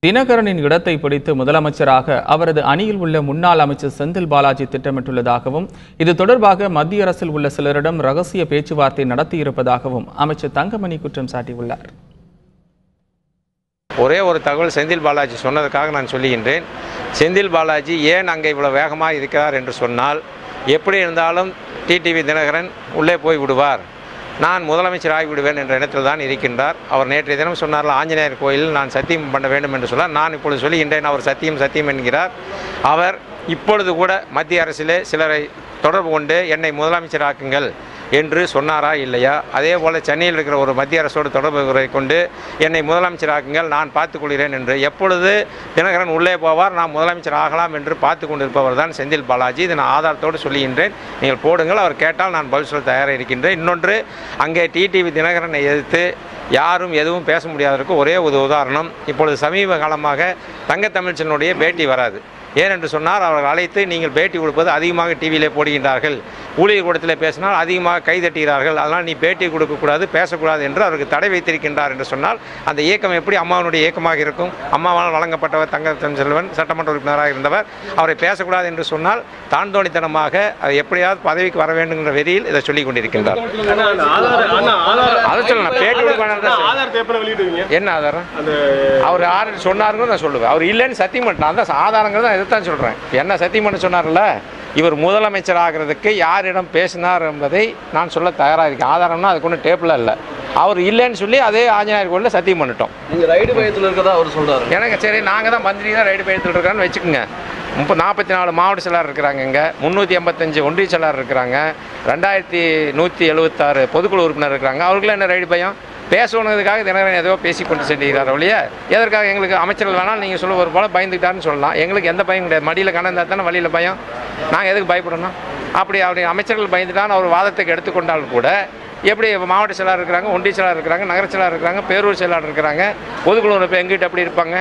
தினகரனின் இடத்தை பிடித்து முதலமைச்சராக அவரது அணியில் உள்ள முன்னாள் அமைச்சர் செந்தில் பாலாஜி திட்டமிட்டுள்ளதாகவும் இது தொடர்பாக மத்திய அரசில் உள்ள சிலரிடம் ரகசிய பேச்சுவார்த்தை நடத்தியிருப்பதாகவும் அமைச்சர் தங்கமணி குற்றம் சாட்டியுள்ளார். ஒரே ஒரு தகவல் செந்தில் பாலாஜி சொன்னதற்காக நான் சொல்லுகின்றேன். செந்தில் பாலாஜி ஏன் அங்கே இவ்வளவு வேகமாக இருக்கிறார் என்று சொன்னால், எப்படி இருந்தாலும் டிடிவி தினகரன் உள்ளே போய் விடுவார், நான் முதலமைச்சர் ஆகிவிடுவேன் என்ற இடத்தில் தான் இருக்கின்றார். அவர் நேற்றைய தினம் சொன்னார்கள், ஆஞ்சநேயர் கோயிலில் நான் சத்தியம் பண்ண வேண்டும் என்று சொன்னார். நான் இப்பொழுது சொல்லுகின்றேன், அவர் சத்தியம் என்கிறார். அவர் இப்பொழுது கூட மத்திய அரசிலே சிலரை தொடர்பு கொண்டு என்னை முதலமைச்சராக்குங்கள் என்று சொன்னாரா இல்லையா? அதே போல் சென்னையில் இருக்கிற ஒரு மத்திய அரசோடு தொடர்பு கொண்டு என்னை முதலமைச்சராக்குங்கள், நான் பார்த்துக்கொள்கிறேன் என்று எப்பொழுது தினகரன் உள்ளே போவார், நான் முதலமைச்சர் ஆகலாம் என்று பார்த்து கொண்டிருப்பவர் தான் செந்தில் பாலாஜி. இதை நான் ஆதாரத்தோடு சொல்லுகின்றேன். நீங்கள் போடுங்கள், அவர் கேட்டால் நான் பதில் சொல்ல தயாராக இருக்கின்றேன். இன்னொன்று, அங்கே டிடிவி தினகரனை எதிர்த்து யாரும் எதுவும் பேச முடியாததற்கு ஒரே ஒரு உதாரணம், இப்பொழுது சமீப காலமாக தங்கத்தமிழ்ச்சனுடைய பேட்டி வராது. ஏனென்று சொன்னால், அவர்கள் அழைத்து நீங்கள் பேட்டி கொடுப்பது அதிகமாக டிவியிலே போடுகின்றார்கள், ஊழியர் கூடத்தில் பேசினால் அதிகமாக கைதட்டுகிறார்கள், அதனால் நீ பேட்டி கொடுக்கக்கூடாது, பேசக்கூடாது என்று அவருக்கு தடை வைத்திருக்கின்றார் என்று சொன்னால், அந்த இயக்கம் எப்படி அம்மாவனுடைய இயக்கமாக இருக்கும்? அம்மாவால் வழங்கப்பட்டவர் தங்கத்தமிழ்ச்செல்வன் சட்டமன்ற உறுப்பினராக இருந்தவர். அவரை பேசக்கூடாது என்று சொன்னால் தாந்தோணித்தனமாக எப்படியாவது பதவிக்கு வர வேண்டும் என்ற வெறியில் இதை சொல்லிக் கொண்டிருக்கின்றார். அதை சொல்லலாம், பேட்டி கொடுக்க என்ன ஆதாரம்? அவர் ஆறு சொன்னாருன்னு நான் சொல்லுவேன். அவர் இல்லைன்னு சத்தியம் பண்ணிட்டான், அந்த ஆதாரங்கள் இதைத்தான் சொல்கிறேன். என்ன சத்தியம் பண்ண சொன்னார்ல, இவர் முதலமைச்சர் ஆகிறதுக்கு யாரிடம் பேசினார் என்பதை நான் சொல்ல தயாராக இருக்கேன். ஆதாரம்னா அதுக்கு ஒன்றும் டேப்பில் இல்லை. அவர் இல்லைன்னு சொல்லி அதே ஆஞ்சநேயர் கோயிலில் சத்தியம் பண்ணிட்டோம். நீங்கள் ரைடு பயத்தில் இருக்கிறதா அவர் சொல்கிறார். எனக்கு சரி, நாங்கள் தான் மந்திரி தான் ரைடு பயத்தில் இருக்கிறான்னு வச்சுக்கோங்க. 44 மாவட்ட செயலாளர் இருக்கிறாங்க, இங்கே 385 ஒன்றிய செயலாளர் இருக்கிறாங்க, 2176 பொதுக்குழு உறுப்பினர் இருக்கிறாங்க. அவர்களும் என்ன ரைடு பயம்? பேசணுன்றதுக்காக தினகரன் ஏதோ பேசிக்கொண்டு செல்கிறார் ஒழிய எதற்காக எங்களுக்கு அமைச்சர்கள் வேணாலும் நீங்கள் சொல்ல ஒரு போல பயந்துக்கிட்டாருன்னு சொல்லலாம். எங்களுக்கு எந்த பயம் கிடையாது. மடியில் கணந்தா தானே வழியில் பயம். நாங்கள் எதுக்கு பயப்படணும்? அப்படி அமைச்சர்கள் பயந்துட்டான்னு அவர் வாதத்துக்கு எடுத்துக்கொண்டாலும் கூட, எப்படி மாவட்ட செயலாளர் இருக்கிறாங்க, ஒன்றிய செயலாளர் இருக்கிறாங்க, நகர செயலாளர் இருக்கிறாங்க, பேரூர் செயலாளர் இருக்கிறாங்க, பொதுக்குழு எங்கிட்ட எப்படி இருப்பாங்க?